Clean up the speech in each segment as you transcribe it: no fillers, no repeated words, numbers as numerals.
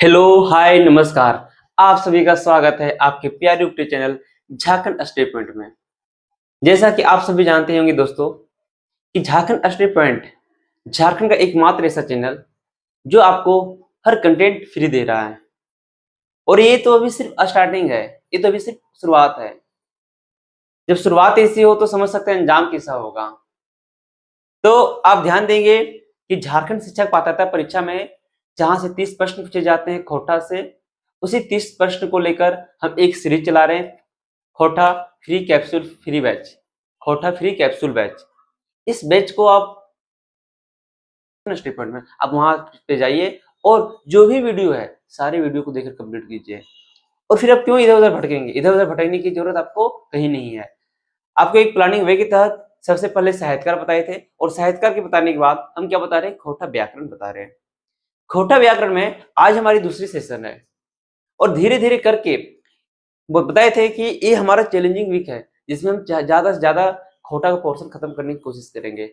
Hello, हाय, नमस्कार। आप सभी का स्वागत है आपके प्यारे YouTube channel Jharkhand study point में। जैसा कि आप सभी जानते होंगे दोस्तों कि झारखंड स्टडी पॉइंट झारखंड का एकमात्र ऐसा चैनल जो आपको हर कंटेंट फ्री दे रहा है। और ये तो अभी सिर्फ स्टार्टिंग है, ये तो अभी सिर्फ शुरुआत है। जब शुरुआत ऐसी हो तो समझ सकते हैं अंजाम कैसा होगा। तो आप ध्यान देंगे कि झारखंड शिक्षक पात्रता परीक्षा में जहां से 30 प्रश्न पूछे जाते हैं खोटा से, उसी 30 प्रश्न को लेकर हम एक सीरीज चला रहे हैं, खोटा फ्री कैप्सूल फ्री बैच। खोटा फ्री कैप्सूल बैच, इस बैच को आप स्टेपमेंट में आप वहां पे जाइए और जो भी वीडियो है सारे वीडियो को देखकर कंप्लीट कीजिए। और फिर आप क्यों इधर उधर भटकेंगे? इधर उधर भटकने की जरूरत आपको कहीं नहीं है। आपको एक प्लानिंग वे के तहत सबसे पहले साहित्यकार बताए थे, और साहित्यकार के बताने के बाद हम क्या बता रहे हैं? खोटा व्याकरण बता रहे हैं। खोटा व्याकरण में आज हमारी दूसरी सेशन है, और धीरे धीरे करके वो बताए थे कि ये हमारा चैलेंजिंग वीक है, जिसमें हम ज्यादा से ज्यादा खोटा का पोर्शन खत्म करने की कोशिश करेंगे।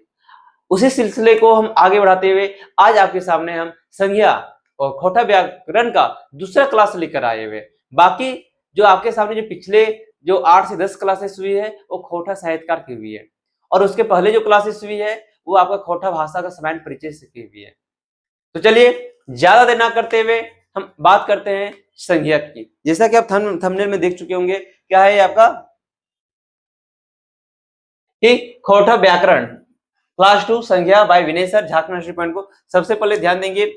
उसी सिलसिले को हम आगे बढ़ाते हुए आज आपके सामने हम संज्ञा और खोटा व्याकरण का दूसरा क्लास लेकर आए हुए। बाकी जो आपके सामने जो पिछले जो 8 से 10 क्लासेस हुई है वो खोटा साहित्यकार की हुई है, और उसके पहले जो क्लासेस हुई है वो आपका खोटा भाषा का सामान्य परिचय से की हुई है। तो चलिए ज्यादा देर ना करते हुए हम बात करते हैं संज्ञा की। जैसा कि आप थंबनेल में देख चुके होंगे, क्या है आपका कि खोटा व्याकरण क्लास 2 संज्ञा बाय विनय सर झारखंड स्टडी पॉइंट को। सबसे पहले ध्यान देंगे,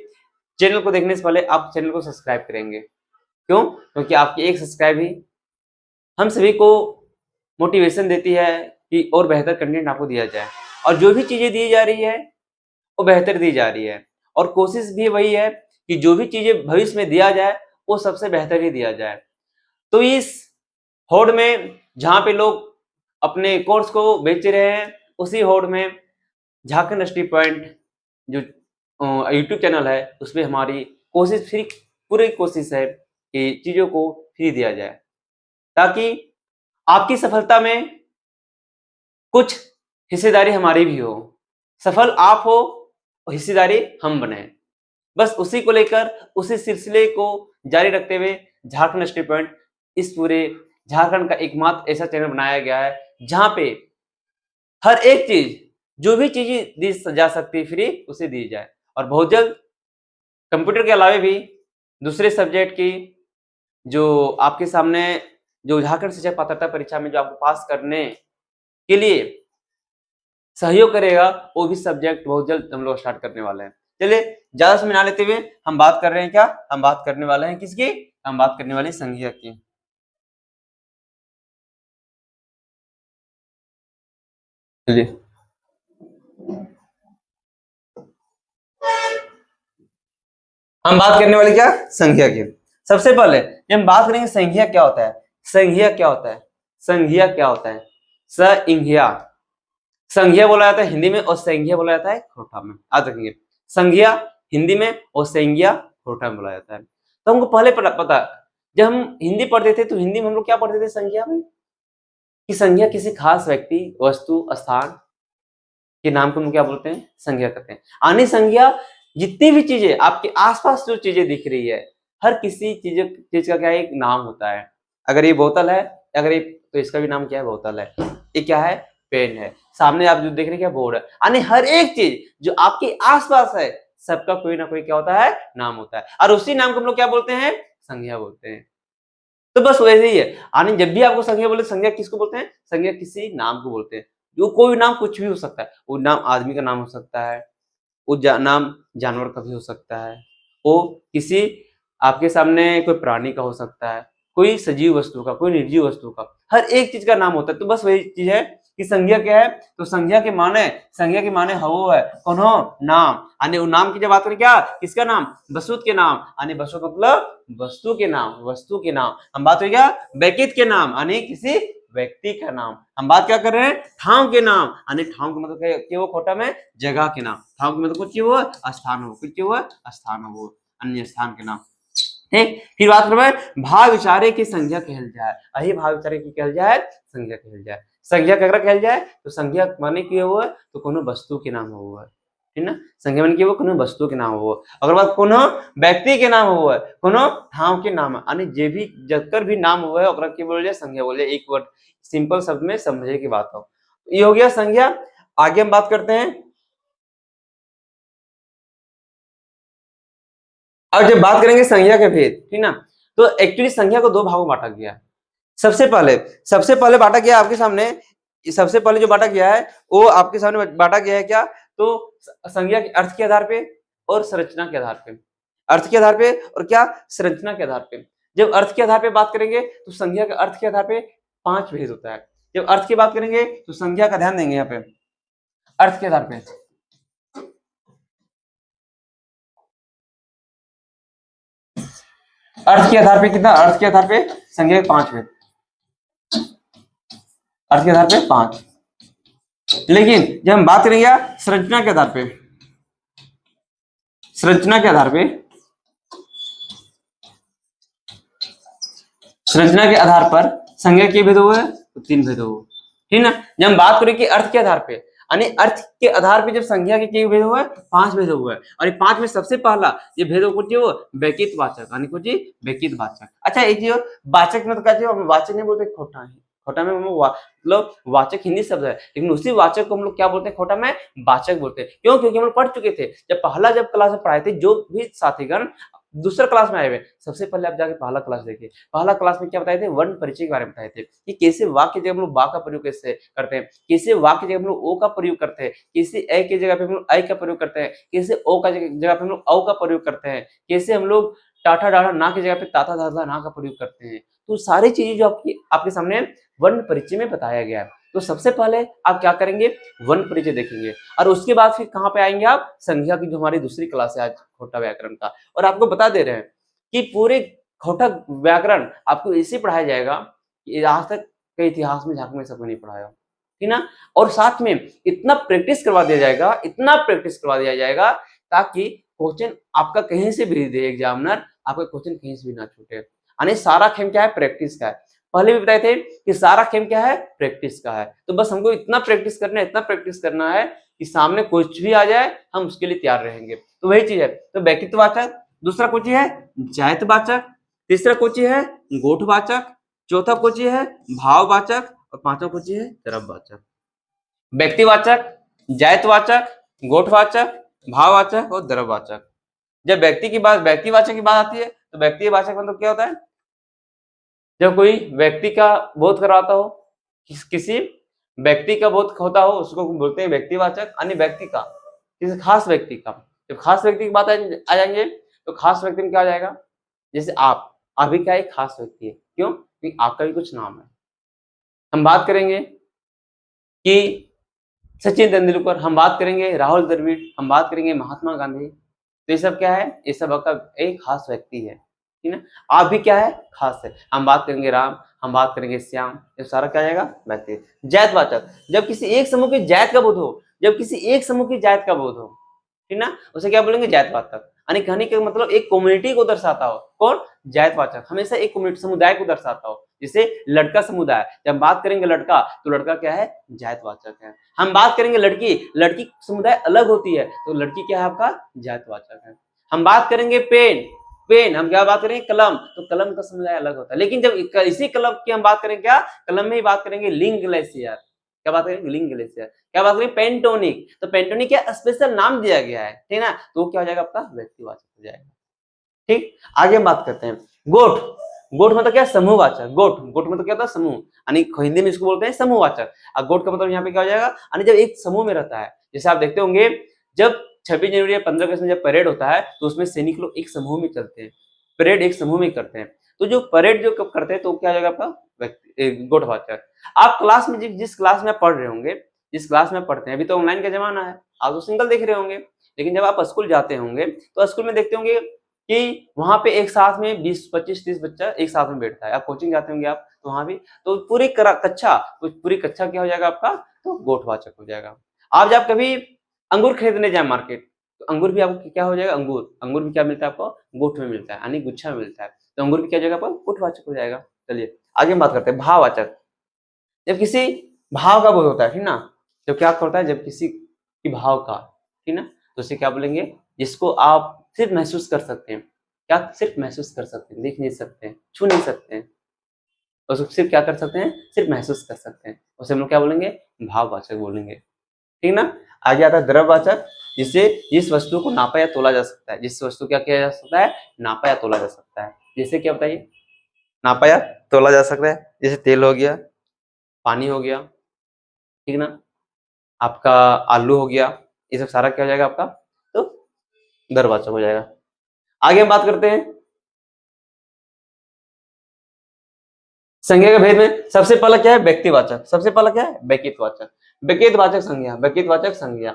चैनल को देखने से पहले आप चैनल को सब्सक्राइब करेंगे। क्यों? क्योंकि आपकी एक सब्सक्राइब ही हम सभी को मोटिवेशन देती है कि और बेहतर कंटेंट आपको दिया जाए, और जो भी चीजें दी जा रही है वो बेहतर दी जा रही है, और कोशिश भी वही है कि जो भी चीजें भविष्य में दिया जाए वो सबसे बेहतर ही दिया जाए। तो इस होड़ में जहां पे लोग अपने कोर्स को बेच रहे हैं, उसी होड़ में झारखंड स्टडी पॉइंट जो यूट्यूब चैनल है उसमें हमारी कोशिश फ्री, पूरी कोशिश है कि चीजों को फ्री दिया जाए, ताकि आपकी सफलता में कुछ हिस्सेदारी हमारी भी हो। सफल आप हो और हिस्सेदारी हम बने। बस उसी को लेकर, उसी सिलसिले को जारी रखते हुए झारखंड स्टडी पॉइंट इस पूरे झारखंड का एकमात्र ऐसा चैनल बनाया गया है जहां पे हर एक चीज, जो भी चीज दी जा सकती है फ्री, उसे दी जाए। और बहुत जल्द कंप्यूटर के अलावे भी दूसरे सब्जेक्ट की जो आपके सामने जो झारखंड शिक्षक पात्रता परीक्षा में जो आपको पास करने के लिए सहयोग करेगा, वो भी सब्जेक्ट बहुत जल्द हम लोग स्टार्ट करने वाले हैं। चलिए ज्यादा समय ना लेते हुए हम बात कर रहे हैं, क्या हम बात करने वाले हैं? किसकी? हम बात करने वाले हैं संज्ञा की। चलिए हम बात करने वाले क्या? संज्ञा की। सबसे पहले जब हम बात करेंगे संज्ञा क्या होता है, संज्ञा क्या होता है, संज्ञा क्या होता है, संज्ञा, संज्ञा बोला जाता है हिंदी में और संज्ञा बोला जाता है खोटा में। याद रखेंगे, संज्ञा हिंदी में और संज्ञा खोटा में बोला जाता है। तो हमको पहले पता, जब हम हिंदी पढ़ते थे तो हिंदी में हम लोग क्या पढ़ते थे संज्ञा में, कि संज्ञा किसी खास व्यक्ति, वस्तु, स्थान के नाम को हम क्या बोलते हैं? संज्ञा कहते हैं। आनी संज्ञा जितनी भी चीजें आपके आसपास जो चीजें दिख रही है, हर किसी चीज का क्या है? एक नाम होता है। अगर ये बोतल है, अगर ये, तो इसका भी नाम क्या है? बोतल है। ये क्या है? पेन है। सामने आप जो देख रहे हैं क्या? बोर्ड है। यानी हर एक चीज जो आपके आसपास है, सबका कोई ना कोई क्या होता है? नाम होता है, और उसी नाम को हम लोग क्या बोलते हैं? संज्ञा बोलते हैं। तो बस वैसे ही है, यानी जब भी आपको संज्ञा बोले, संज्ञा किसको बोलते हैं? संज्ञा किसी नाम को बोलते हैं। जो कोई नाम कुछ भी हो सकता है, वो नाम आदमी का नाम हो सकता है, वो नाम जानवर का भी हो सकता है, वो किसी आपके सामने कोई प्राणी का हो सकता है, कोई सजीव वस्तु का, कोई निर्जीव वस्तु का, हर एक चीज का नाम होता है। तो बस वही चीज है कि संज्ञा क्या है? तो संज्ञा के माने वो है कौन हो? नाम। यानी वो नाम की जब बात करें, क्या किसका नाम? वस्तु के नाम। यानी वस्तु का मतलब वस्तु के नाम, वस्तु के नाम। हम बात हो गया व्यक्ति के नाम, यानी किसी व्यक्ति का नाम। हम बात क्या कर रहे हैं? ठाव के नाम, यानी ठाव का मतलब क्या? वो खोटा में जगह के नाम। ठाव का मतलब कुछ वो स्थान हो, कुछ वो स्थान हो, अन्य स्थान के नाम। ठीक। फिर बात करें भाव विचारे की संज्ञा कहल जाए, अही भाव विचारे की कहल जाए संज्ञा कहल जाए। संज्ञा केकरा कहल जाए तो संज्ञा माने की हुआ तो कोनो वस्तु के नाम हुआ, ठीक ना। संज्ञा माने की हुआ कोनो वस्तु के नाम हुआ, अगर बात कोनो व्यक्ति के नाम हुआ कोनो ठाव के नाम यानी जे भी जकर भी नाम हुआ है ओकरा के बोल जाए संज्ञा बोल जाए। एक वर्ड सिंपल शब्द में समझे की बात हो, ये हो गया संज्ञा। आगे हम बात करते हैं, और जब बात करेंगे संज्ञा के भेद, ठीक ना, तो एक्चुअली संज्ञा को दो भागों में बांटा गया है। सबसे पहले बांटा गया आपके सामने, सबसे पहले जो बांटा गया है वो आपके सामने बांटा गया है क्या, तो संज्ञा के अर्थ के आधार पे और संरचना के आधार पे। अर्थ के आधार पे और क्या, संरचना के आधार पे। जब अर्थ के आधार पे बात करेंगे तो संज्ञा के अर्थ के आधार पे 5 भेद होता है। जब अर्थ की बात करेंगे तो संज्ञा का ध्यान देंगे यहाँ पे अर्थ के आधार पे। अर्थ के आधार पे कितना, अर्थ के आधार पे संज्ञा के 5 भेद, अर्थ के आधार पे 5। लेकिन जब हम बात करेंगे संरचना के आधार पे, संरचना के आधार पे, संरचना के आधार पर संज्ञा के भेद हुए तो 3 भेद हुए, ठीक ना। जब हम बात करें कि अर्थ के आधार पे यानी अर्थ के आधार पे जब संज्ञा के भेद हुआ है 5 भेद हुआ है, और ये 5 में सबसे पहला ये भेद कुछ वो व्यक्तित्व वाचक यानी कुछ व्यक्तित्व वाचक। अच्छा एक जो वाचक में तो कहते हैं वाचक नहीं बोलते, खोटा है, खोटा में हम लोग मतलब वाचक हिंदी शब्द है, लेकिन उसी वाचक को हम लोग क्या बोलते हैं, खोटा में वाचक बोलते हैं। क्यों, क्योंकि हम लोग पढ़ चुके थे जब क्लास में पढ़ाए थे, जो भी साथीगण दूसरा क्लास में आए हुए सबसे पहले आप जाके पहला क्लास देखिए। पहला क्लास में क्या बताए थे, वर्ण परिचय के बारे में बताए थे कि कैसे वाक्य जगह हम लोग बा का प्रयोग कैसे करते हैं, कैसे वाक्य जगह हम लोग ओ का प्रयोग करते हैं, कैसे ए की जगह पे हम लोग ऐ का प्रयोग करते हैं, कैसे ओ का जगह पे हम लोग औ का प्रयोग करते हैं, कैसे हम लोग टाटा डाढ़ा ना की जगह पे ताता दादा ना का प्रयोग करते हैं। तो सारी चीजें जो आपके सामने वर्ण परिचय में बताया गया है। तो सबसे पहले आप क्या करेंगे, वर्ण परिचय देखेंगे, और उसके बाद फिर कहाँ पे आएंगे आप, संज्ञा की जो हमारी दूसरी क्लास है आज खोटा व्याकरण का। और आपको बता दे रहे हैं कि पूरे खोटा व्याकरण आपको इसी पढ़ाया जाएगा कि आज तक कई इतिहास में झांक में सबको नहीं पढ़ाया, ठीक ना। और साथ में इतना प्रैक्टिस करवा दिया जाएगा, इतना प्रैक्टिस करवा दिया जाएगा ताकि क्वेश्चन आपका कहीं से भी दे एग्जामिनर, आपका क्वेश्चन कहीं से भी ना छूटे। यानी सारा खेल क्या है, प्रैक्टिस का है। पहले भी बताए थे कि सारा खेल क्या है, प्रैक्टिस का है। तो बस हमको इतना प्रैक्टिस करना है, इतना प्रैक्टिस करना है कि सामने कुछ भी आ जाए हम उसके लिए तैयार रहेंगे। तो वही चीज है, तो व्यक्तित्ववाचक, दूसरा कोची है जायतवाचक, तीसरा कोची है गोठवाचक, चौथा कोची है भाववाचक, और पांचवा कोची है द्रव्यवाचक। व्यक्तिवाचक, जायतवाचक, गोठवाचक, भाववाचक और द्रव्यवाचक। जब व्यक्तिवाचक की बात आती है तो व्यक्तिवाचक मतलब क्या होता है, जब कोई व्यक्ति का बोध करवाता हो, किसी व्यक्ति का बोध होता हो उसको बोलते हैं व्यक्तिवाचक, अन्य व्यक्ति का, किसी खास व्यक्ति का। जब खास व्यक्ति की बात आ जाएंगे तो खास व्यक्ति में क्या आ जाएगा, जैसे आप अभी क्या एक खास व्यक्ति है, क्यों, क्योंकि आपका भी कुछ नाम है। हम बात करेंगे कि सचिन तेंदुलकर, हम बात करेंगे राहुल द्रविड़, हम बात करेंगे महात्मा गांधी। तो ये सब क्या है, ये सब आपका एक खास व्यक्ति है, ठीक है। आप भी क्या है, खास है। हम बात करेंगे राम, हम बात करेंगे श्याम, ये सारा क्या जाएगा, व्यक्ति। जातवाचक, जब किसी एक समूह की जात का बोध हो, जब किसी एक समूह की जात का बोध हो, ठीक ना, उसे क्या बोलेंगे, जातवाचक। यानी कहने का मतलब एक कम्युनिटी को दर्शाता हो, कौन, जातवाचक, हमेशा एक कम्युनिटी समुदाय को दर्शाता हो। जैसे लड़का समुदाय, जब बात करेंगे लड़का तो लड़का क्या है, जातवाचक है। हम बात करेंगे लड़की, लड़की समुदाय अलग होती है तो लड़की क्या है आपका, जातवाचक है। हम बात करेंगे पेन, पेन, हम क्या बात करेंगे कलम, तो कलम का समुदाय अलग होता है। लेकिन जब इसी कलम की हम बात करें, क्या कलम में ही बात करेंगे लिंग ग्लेशियर, क्या बात करेंगे, लिंग ग्लेशियर, क्या बात करेंगे, पेंटोनिक, तो पेंटोनिक क्या स्पेशल नाम दिया गया है, ठीक ना, तो क्या हो जाएगा आपका व्यक्तिवाचक हो जाएगा। ठीक, आगे हम बात करते हैं गोठ। गोठ मतलब क्या, समूहवाचक। गोठ, गोठ मतलब क्या होता है, समूह, यानी हिंदी में इसको बोलते हैं समूहवाचक। और गोठ का मतलब यहाँ पे क्या हो जाएगा, यानी जब एक समूह में रहता है, जैसे आप देखते होंगे जब 26 जनवरी या 15 अगस्त में जब परेड होता है तो उसमें सैनिक लोग एक समूह में चलते हैं, परेड एक समूह में करते हैं। तो जो परेड जो कब करते हैं तो क्या हो जाएगा आपका गोठवाचक। आप क्लास में जिस क्लास में पढ़ रहे होंगे, जिस क्लास में पढ़ते हैं, अभी तो ऑनलाइन का जमाना है, आप तो सिंगल देख रहे होंगे, लेकिन जब आप स्कूल जाते होंगे तो स्कूल में देखते होंगे कि वहां पे एक साथ में 20, 25, 30 बच्चा एक साथ में बैठता है। आप कोचिंग जाते होंगे आप तो वहां भी, तो पूरी कक्षा क्या हो जाएगा आपका, तो गोठवाचक हो जाएगा। आप जब कभी अंगूर खरीदने जाए मार्केट, तो अंगूर भी आपको क्या हो जाएगा, अंगूर, अंगूर भी क्या मिलता है आपको, गुठ में मिलता है, यानी गुच्छा में मिलता है, तो अंगूर भी क्या हो जाएगा आपको, गुठवाचक हो जाएगा। चलिए आगे हम बात करते हैं भाववाचक। जब किसी भाव का बोध होता है, ठीक ना, जब क्या होता है, जब किसी की भाव का, ठीक ना, तो उसे क्या बोलेंगे, जिसको आप सिर्फ महसूस कर सकते हैं, क्या सिर्फ महसूस कर सकते हैं, देख नहीं सकते हैं, छू नहीं सकते हैं, उसको सिर्फ क्या कर सकते हैं, सिर्फ महसूस कर सकते हैं, उसे हम लोग क्या बोलेंगे, भाववाचक बोलेंगे, ठीक ना। आगे आता है द्रव्यवाचक, जिससे जिस वस्तु को नापा या तोला जा सकता है, जिस वस्तु क्या किया जा सकता है, नापा या तोला जा सकता है, जैसे क्या बताइए, नापा या तोला जा सकता है, जैसे तेल हो गया, पानी हो गया, ठीक ना, आपका आलू हो गया, ये सब सारा क्या हो जाएगा आपका, तो द्रव्यवाचक हो जाएगा। आगे हम बात करते हैं संज्ञा के भेद में। सबसे पहला क्या है, व्यक्तिवाचक, सबसे पहला क्या है, व्यक्तिवाचक, व्यक्तिवाचक संज्ञा, व्यक्तिवाचक संज्ञा,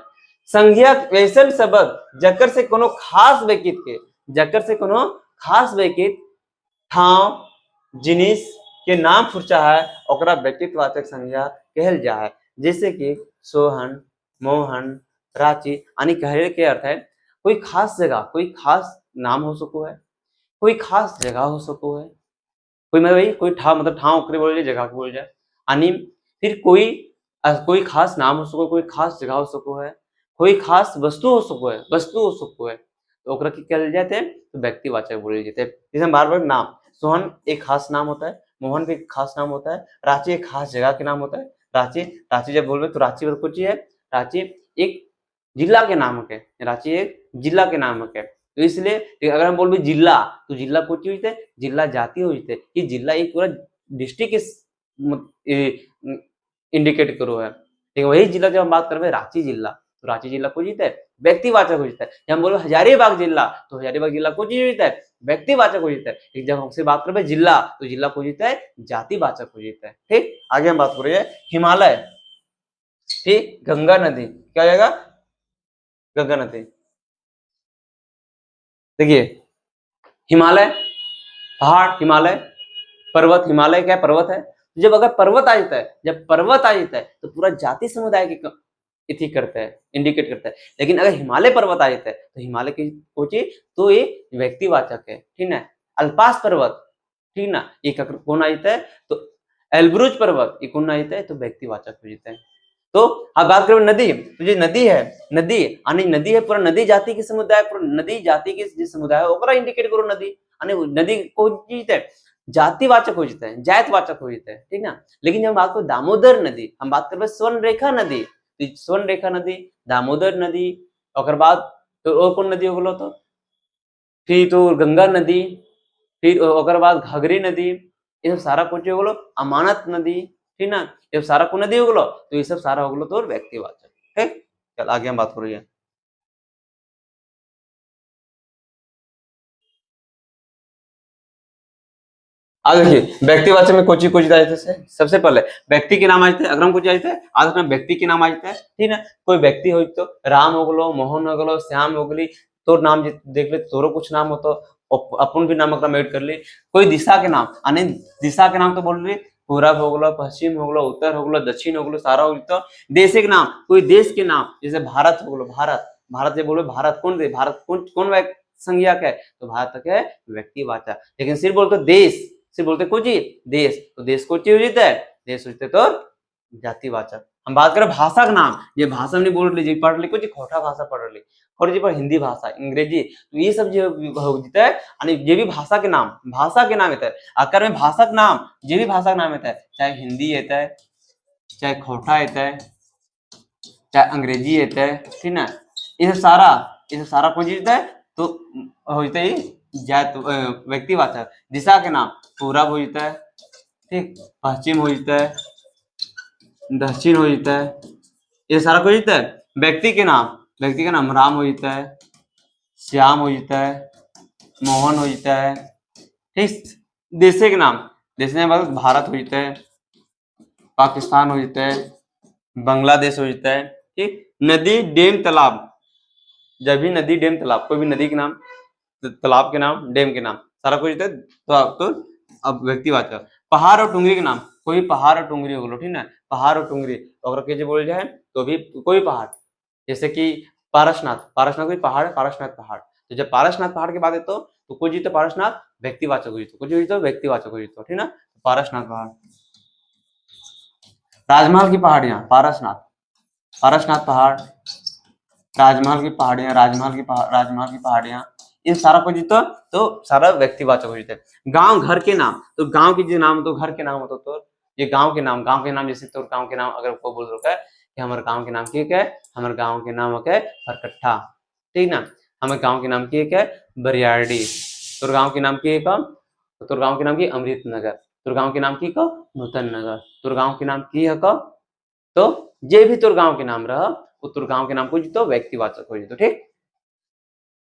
संज्ञा वैसन शब्द जकर से कोनो खास व्यक्ति के, जकर से कोनो खास व्यक्ति ठाव जिनिस के नाम फुरचा है, ओकरा व्यक्तिवाचक संज्ञा कहल जा है। जैसे कि सोहन, मोहन, रांची, यानी कहने के अर्थ है कोई खास जगह, कोई खास नाम हो सको है, कोई खास जगह हो सको है, कोई मतलब वही कोई ठाव, मतलब ठाव ओकरे बोल जाए, जगह के बोल जाए, यानी फिर कोई कोई खास नाम हो सको, कोई खास जगह हो सको है, कोई खास वस्तु हो सको है, वस्तु हो सको है, तो ओकरा की कहल जाते हैं, तो व्यक्तिवाचक बोले जाते हैं। जैसे हम बार बार नाम, सोहन एक खास नाम होता है, मोहन भी एक खास नाम होता है, रांची एक खास जगह के नाम होता है, रांची, रांची जब बोलबे तो रांची कुछ है, रांची एक जिला के नाम है, रांची एक जिला के नाम है, तो इसलिए अगर हम बोलबे जिला, तो जिला कुछ होते है, जिला जाति होते कि जिला एक पूरा डिस्ट्रिक्ट इंडिकेट करो है, ठीक है। वही जिला जब हम बात करबे रांची जिला, तो रांची जिला को जीते व्यक्तिवाचक हो जाता है। जब हम बोलो हजारीबाग जिला, तो हजारीबाग जिला को जीता है, व्यक्तिवाचक हो जाता है। जब हमसे बात करबे जिला, तो जिला को जीता है, जातिवाचक हो जाता है, ठीक। आगे हम बात करेंगे हिमालय, ठीक, गंगा नदी, क्या हो जाएगा, गंगा नदी। देखिए हिमालय, पहाड़, हिमालय, पर्वत, हिमालय क्या पर्वत है, जब अगर पर्वत आ जाता है, जब पर्वत आ जाता है तो पूरा जाति समुदाय के इति करता है, इंडिकेट करता है। लेकिन अगर हिमालय पर्वत आ जाता है तो हिमालय की सोचिए, तो ये व्यक्तिवाचक है, ठीक ना। अल्पास पर्वत, ठीक ना, ये कौन आ जाता है, तो एल्ब्रुज पर्वत, ये कौन आ जाता है, तो व्यक्तिवाचक हो जाता है। तो अब बात करें नदी, तो जो नदी है, नदी यानी नदी है पूरा नदी जाति के समुदाय, पूरा नदी जाति के जो समुदाय है ओकरा इंडिकेट करो नदी, यानी नदी को जीते जातिवाचक हो जाता है, जातवाचक हो जाता है, ठीक ना। लेकिन जब बात करो दामोदर नदी, हम बात करबे स्वर्णरेखा नदी, तो स्वर्णरेखा नदी, दामोदर नदी, और बाद तो और कौन नदी हो गलो, तो फिर तो गंगा नदी, फिर ओकर बाद घाघरी नदी, ये सब सारा कुछ हो गलो, अमानत नदी, ठीक ना, ये सारा को नदी हो गलो, तो ये सब सारा हो गलो तो व्यक्तिवाचक, ठीक। चल आगे हम बात करिए। आगे देखिए व्यक्तिवाचक में कोची कोची जाते हैं, सबसे पहले व्यक्ति के नाम आ जाते हैं, अगर हम कुछ जाते हैं आज अपना व्यक्ति के नाम आ जाते हैं, ठीक है। कोई व्यक्ति हो तो राम हो गलो, मोहन हो गलो, श्याम हो गली, तो नाम देख ले, तोरो कुछ नाम हो तो अपन भी नाम अपना ऐड कर ले। कोई दिशा के नाम, यानी दिशा के नाम तो बोल रही पूरब हो गलो, पश्चिम हो गलो, उत्तर हो गलो, दक्षिण हो गलो, सारा हो तो देश के नाम, कोई देश के नाम, जैसे भारत हो गलो, भारत, भारत से बोलो भारत कौन दे, भारत कौन कौन संज्ञा है, तो भारत है व्यक्तिवाचक। लेकिन सिर्फ बोलते देश, सिर्फ बोलते कुछ ही देश, तो देश को हो जाता है, देश होते तो जातिवाचक। हम बात करें भाषा का नाम, ये भाषा नहीं बोल लीजिए, पढ़ ली कुछ खोटा भाषा पढ़ ली, और जी पर हिंदी भाषा, अंग्रेजी, तो ये सब जो हो जाता है, यानी ये भी भाषा के नाम, भाषा के नाम होता है। आकर में भाषा का नाम, ये भी भाषा का नाम होता है, चाहे हिंदी होता है, चाहे खोटा होता है, चाहे अंग्रेजी होता है, ठीक ना। ये सब सारा कुछ होता है, तो हो जाता है जात व्यक्तिवाचक। दिशा के नाम पूरब हो जाता है, ठीक, पश्चिम हो जाता है, दक्षिण हो जाता है, ये सारा कुछ होता है। व्यक्ति के नाम, व्यक्ति का नाम राम हो जाता है, श्याम हो जाता है, मोहन हो जाता है, ठीक। देशे के नाम, देश में भारत हो जाता है, पाकिस्तान हो जाता है, बांग्लादेश हो जाता है, ठीक। नदी, डैम, तालाब, जब भी नदी, डैम, तालाब, कोई भी नदी के नाम, तालाब के नाम, डैम के नाम, सारा कुछ होता है, तो आप तो अब व्यक्तिवाचक। पहाड़ और टुंगरी के नाम, कोई पहाड़ और टुंगरी हो गलो, ठीक ना, पहाड़ और टुंगरी, तो अगर कैसे बोल जाए तो भी कोई पहाड़, जैसे कि पारसनाथ, पारसनाथ कोई पहाड़ है, पारसनाथ पहाड़। तो जब पारसनाथ पहाड़ की बात है तो कुछ जीतो पारसनाथ व्यक्तिवाचक हो जीतो, कुछ जीतो व्यक्तिवाचक हो जीतो, ठीक ना। पारसनाथ पहाड़। राजमहल की पहाड़ियां, पारसनाथ, पारसनाथ पहाड़, राजमहल की पहाड़ियां, राजमहल की पहाड़ियां, ये सारा कुछ जीतो तो सारा व्यक्तिवाचक हो जीते। गांव घर के नाम, तो गांव के जो नाम तो घर के नाम होते तो ये गांव के नाम जैसे तो गांव के नाम अगर कोई बोल रहा है कि हमारे गांव के नाम की है, हमारे गांव के नाम है फरकट्ठा, ठीक ना। हमारे गांव के नाम की है बरियाडी, तो गांव के नाम की है तो गांव के नाम की अमृत नगर, तो गांव के नाम की नूतन नगर, तो गांव के नाम की है तो जे भी तोर गांव के नाम रहा वो तोर गांव के नाम को जीतो व्यक्तिवाचक हो जीतो, ठीक।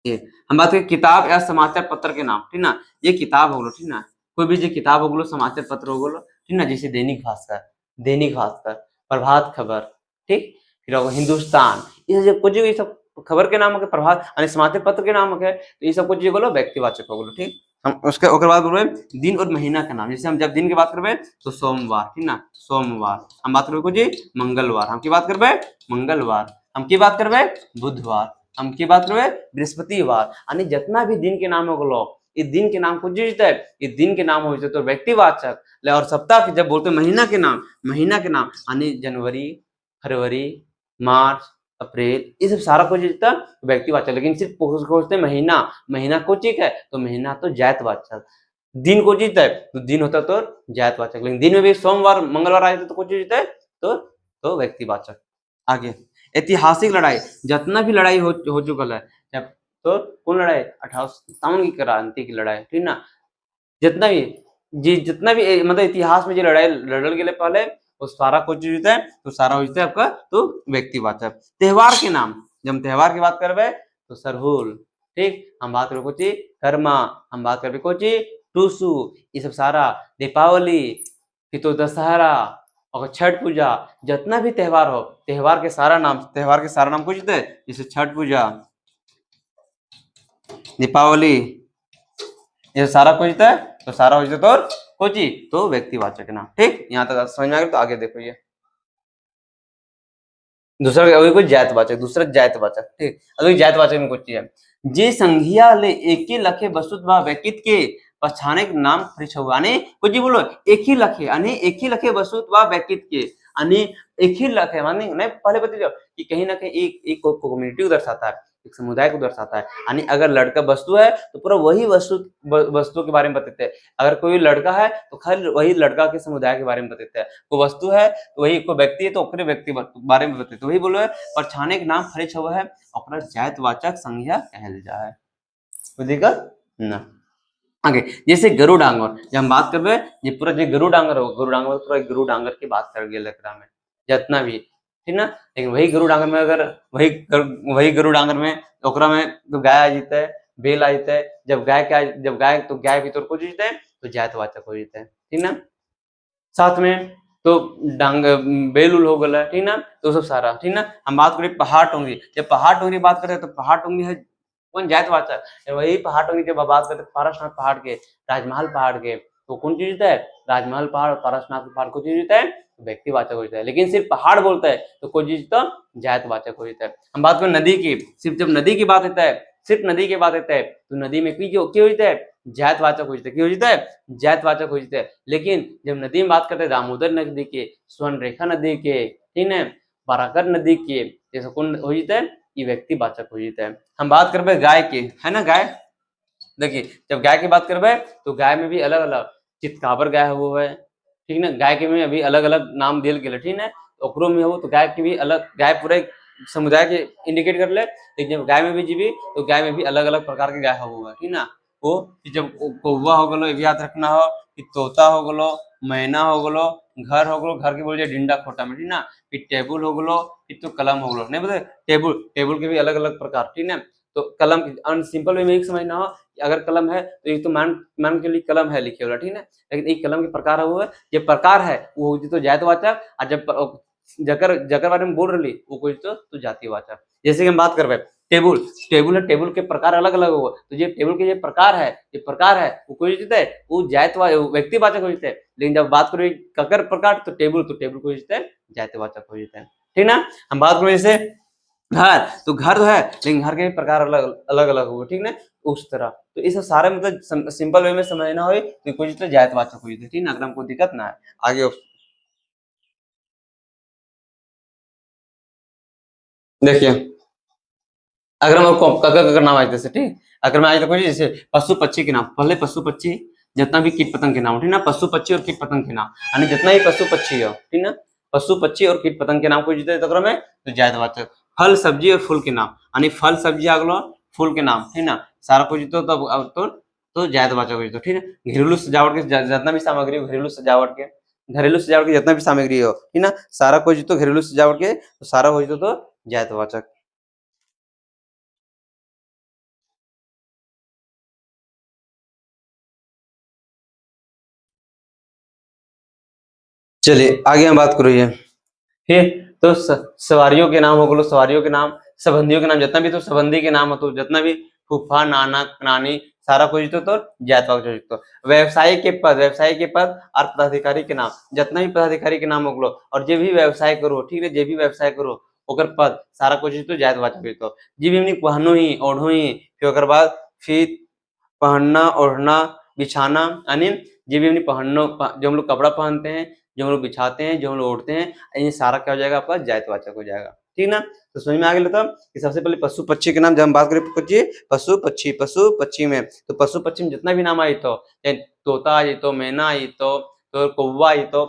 ये हम बात करें किताब या समाचार पत्र के नाम, ठीक ना। ये किताब हो गलो, ठीक ना, कोई भी जो किताब हो गलो, समाचार पत्र हो गलो, ठीक ना, जैसे दैनिक भास्कर, दैनिक भास्कर, प्रभात खबर, ठीक, फिर होगा हिंदुस्तान, ये जो कुछ ये सब खबर के नाम है, प्रभात यानी समाचार पत्र के नाम है, तो ये सब कुछ जो बोलो व्यक्तिवाचक हो गलो, ठीक। हम उसके ओकर बाद बोलबे दिन और महीना का नाम, जैसे हम जब दिन की बात करबे तो सोमवार, ठीक ना, सोमवार। हम बात करबे कुछ मंगलवार, हम की बात करबे मंगलवार, हम की बात करबे बुधवार, हम की बात करबे बृहस्पतिवार, यानी जितना भी दिन के नाम हो गलो इस दिन के नाम को जीते, इस दिन के नाम हो जाते तो व्यक्तिवाचक ले। और सप्ताह के जब बोलते महीना के नाम, महीना के नाम यानी जनवरी, फरवरी, मार्च, अप्रैल, ये सब सारा कुछ जीता व्यक्तिवाचक। लेकिन सिर्फ खोजते महीना, महीना को चीक है तो महीना तो जातवाचक। दिन को जीता है तो दिन होता तो जातवाचक, लेकिन दिन में भी सोमवार मंगलवार आ जाते तो कुछ जीता है तो व्यक्तिवाचक। आगे ऐतिहासिक लड़ाई, जितना भी लड़ाई हो चुकल है, जब तो कौन लड़ाई 1857 की क्रांति की लड़ाई, ठीक ना। जितना भी मतलब इतिहास में जो लड़ाई लड़ल गए पहले वो सारा कुछ जीता है तो सारा हो जाता है आपका तो व्यक्तिवाचक। त्योहार के नाम, जब हम त्योहार की बात करबे तो सरहुल, ठीक, हम बात करबे कोची कर्मा, हम बात करबे कोची टूसू, ये सब सारा दीपावली, फिर तो दशहरा और छठ पूजा, जितना भी त्योहार हो त्योहार के सारा नाम कुछ दे, जैसे छठ पूजा, दीपावली, ये सारा कुछ है तो सारा हो जाता तो कोची तो व्यक्तिवाचक नाम, ठीक। यहाँ तक समझ में आ गया, तो आगे देखो ये दूसरा अभी कुछ जातवाचक, दूसरा जातवाचक, ठीक। अभी जातवाचक में कुछ है जे संघिया ले एक ही लखे वस्तुत व व्यक्तित्व के पछाने के नाम परिछवाने, कुछ बोलो एक ही लखे यानी एक ही लखे वस्तुत व व्यक्तित्व के यानी एक ही लखे माने नहीं, पहले बता दो कि कहीं ना कहीं एक कम्युनिटी को दर्शाता है, एक समुदाय को दर्शाता है। यानी अगर लड़का वस्तु है तो पूरा वही वस्तु के बारे में बताते हैं, अगर कोई लड़का है तो खाली वही लड़का के समुदाय के बारे में बताते हैं, कोई वस्तु है तो वही, कोई व्यक्ति है तो अपने व्यक्ति बारे में बताते, तो वही बोलो है पर छाने के नाम फरे छव है अपना जातवाचक संज्ञा कहल जाए, कोई दिक्कत ना। आगे जैसे गरुड़ डांगर, जब हम बात करबे ये पूरा जो गरुड़ डांगर हो, गरुड़ डांगर पूरा गरुड़ डांगर की बात कर गेल एकरा में जितना भी, ठीक ना। लेकिन वही गरुड़ डांगर में अगर वही गरुड़ डांगर में ओकरा में तो गाय आ जीते है, बेल आ जीते है, जब गाय तो गाय भी तो कुछ जीते है तो जातवाचक हो जीते है, ठीक ना। साथ में तो डांग बेल उल हो गया, ठीक ना, तो सब सारा, ठीक ना। हम बात करें पहाड़ टोंगी, जब पहाड़ टोंगी बात करें तो पहाड़ टोंगी है कौन जातवाचक, वही पहाड़ टोंगी जब बात करते पारसनाथ पहाड़ के, राजमहल पहाड़ के, तो कौन चीज होता है राजमहल पहाड़, पारसनाथ पहाड़ को चीज होता है व्यक्तिवाचक होता है। लेकिन सिर्फ पहाड़ बोलता है तो कोई चीज तो जातवाचक हो जाता है। हम बात करें नदी की, सिर्फ जब नदी की बात होता है, सिर्फ नदी की बात होता है तो नदी में क्यों होता है जातवाचक हो जाता है, क्यों हो जाता है जातवाचक हो जाता है। लेकिन जब नदी में बात करते हैं दामोदर नदी के, स्वर्णरेखा नदी के, ठीक है, बराकर नदी के, जैसे कौन हो जाता है ये व्यक्तिवाचक हो जाता है। हम बात करबे गाय की, है ना, गाय देखिए जब गाय की बात करबे तो गाय में भी अलग अलग चितकाबर गाय हो है, ठीक ना, गाय के में अभी अलग अलग नाम दिल गए, ठीक है, ओकरो में हो तो गाय की भी अलग, गाय पूरे समुदाय के इंडिकेट कर ले, लेकिन जब गाय में भी जीवी तो गाय में भी अलग अलग प्रकार के गाय हो है, ठीक ना। वो जब कौवा हो गलो याद रखना हो कि तोता हो गलो, मैना हो गलो, घर हो गलो, घर के बोल डिंडा खोटा में, ठीक ना, फिर टेबुल हो गलो, फिर तो कलम हो गलो, नहीं पता टेबुल के भी अलग अलग प्रकार, ठीक है। तो कलम सिंपल वे में एक समझना हो कि अगर कलम है तो एक तो मान के लिए कलम है लिखे वाला, ठीक है, लेकिन एक कलम के प्रकार है, ये प्रकार है वो तो जातवाचक, और जब जकर बारे में बोल रही वो कोई तो जातिवाचक। जैसे कि हम बात करबे टेबुल, टेबुल के प्रकार अलग अलग हो, तो ये टेबुल के ये प्रकार है वो कोई जीते है वो व्यक्तिवाचक हो जाते हैं। लेकिन जब बात करें ककर प्रकार तो टेबुल को जीते है जातिवाचक हो जाते हैं, ठीक ना। हम बात करें जैसे घर, तो घर तो है लेकिन घर के भी प्रकार अलग अलग अलग होगा, ठीक ना, उस तरह। तो इस सारे मतलब सिंपल वे में समझना हो तो कुछ तो जायतवाचक हुई थी, ठीक ना, अगर हमको दिक्कत ना है। आगे देखिए, अगर हम आपको अगर नाम आए जैसे, ठीक, अगर मैं आज तक जैसे पशु पक्षी के नाम, पहले पशु पक्षी जितना भी कीट पतंग के नाम, ठीक ना, पशु पक्षी और कीट पतंग के नाम, यानी जितना ही पशु पक्षी हो, ठीक ना, पशु पक्षी और कीट पतंग के नाम को जीते तो में तो जायदवाचक। फल सब्जी और फूल के नाम, यानी फल सब्जी आगलो, फूल के नाम, ठीक ना, सारा को जीतो तो जायदवाचक हो जीतो, ठीक है। घरेलू सजावट के जितना भी सामग्री हो, घरेलू सजावट की जितना भी सामग्री हो, ठीक ना, सारा को जीतो घरेलू सजावट के तो सारा हो जीतो तो जायदवाचक। चलिए आगे हम बात करिए, ठीक। तो सवारियों के नाम हो गलो, सवारियों के नाम, संबंधियों के नाम, जितना भी तो संबंधी के नाम हो तो जितना भी फूफा नाना नानी सारा कुछ तो जायदवाचक तो। व्यवसाय के पद और पदाधिकारी के नाम, जितना भी पदाधिकारी के नाम हो गलो और जे भी व्यवसाय करो, ठीक है, जे भी व्यवसाय करो ओकर पद सारा कुछ तो जायदवाचक तो। जी भी हमने पहनो ही ओढ़ो ही, फिर ओकर बाद फिर पहनना ओढ़ना बिछाना, यानी जो भी हमने पहनो जो हम लोग कपड़ा पहनते हैं, जो हम लोग बिछाते हैं, जो हम लोग ओढ़ते हैं, ये सारा क्या हो जाएगा आपका जायदवाचक हो जाएगा, ठीक ना। तो समझ में आ गया था कि सबसे पहले पशु पक्षी के नाम जब हम बात करें पशु पक्षी में, तो पशु पक्षी में जितना भी नाम आई तो तोता आई तो मैना आई तो कौवा आई तो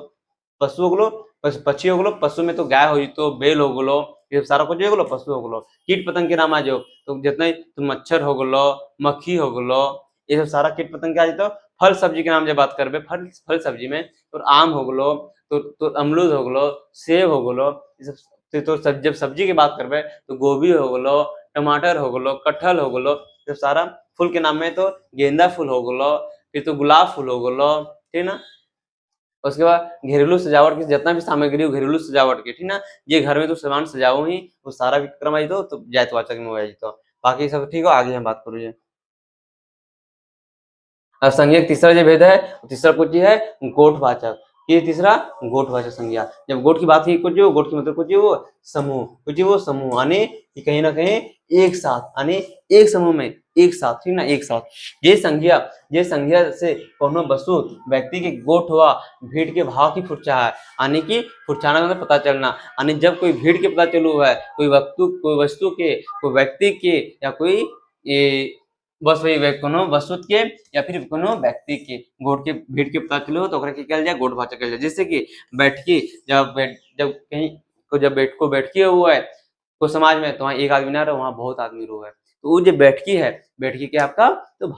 पशु हो गलो, पक्षी हो गलो, पशु में तो गाय हो तो बेल हो गलो, ये सारा कुछ हो गलो पशु हो गलो। कीट पतंग के नाम आ जाओ तो जितना तो मच्छर हो गलो, मक्खी हो गलो, ये सब सारा कीट पतंग आ जाता। फल सब्जी के नाम जब बात करबे, फल सब्जी में तो आम हो गलो, तो अमरूद हो गलो, सेब हो गलो, ये सब तो जब सब्जी की बात करबे तो गोभी हो गलो, टमाटर हो गलो, कटहल हो गलो, जब सारा फूल के नाम में तो गेंदा फूल हो गलो, फिर तो गुलाब फूल हो गलो, ठीक ना। उसके बाद घरेलू सजावट की जितना भी सामग्री हो घरेलू सजावट की, ठीक ना, ये घर में तो सामान सजाओ ही वो सारा विक्रम आई तो जायदवाचक में हो जाए तो। बाकी सब ठीक हो, आगे हम बात करूँ। संज्ञा तीसरा जो भेद है, तीसरा कुछ है गोठवाचक, ये तीसरा गोठवाचक संज्ञा। जब गोठ की बात ही कुछ हो, गोठ की मतलब कुछ वो समूह, कुछ वो समूह, यानी कहीं ना कहीं एक साथ, यानी एक समूह में एक साथ, ठीक ना, एक साथ। ये संज्ञा से कोनो वस्तु व्यक्ति के गोठ हुआ भीड़ के भाव की फुटचा है, यानी कि फुटचाना मतलब पता चलना, यानी जब कोई भीड़ के पता चलू है, कोई वस्तु के, कोई व्यक्ति के, या कोई ये बस वही कोनो वस्तु के या फिर कोनो व्यक्ति के गोठ के भीड़ के पता चलो तो ओकरा के कहल जाए गोठवाचक कहल जाए। जैसे कि बैठकी, जब कहीं को जब बैठकी हुआ है को समाज में तो वहाँ एक आदमी ना रहे, वहाँ बहुत आदमी रो है, तो वो जो बैठकी है, बैठकी क्या आपका तो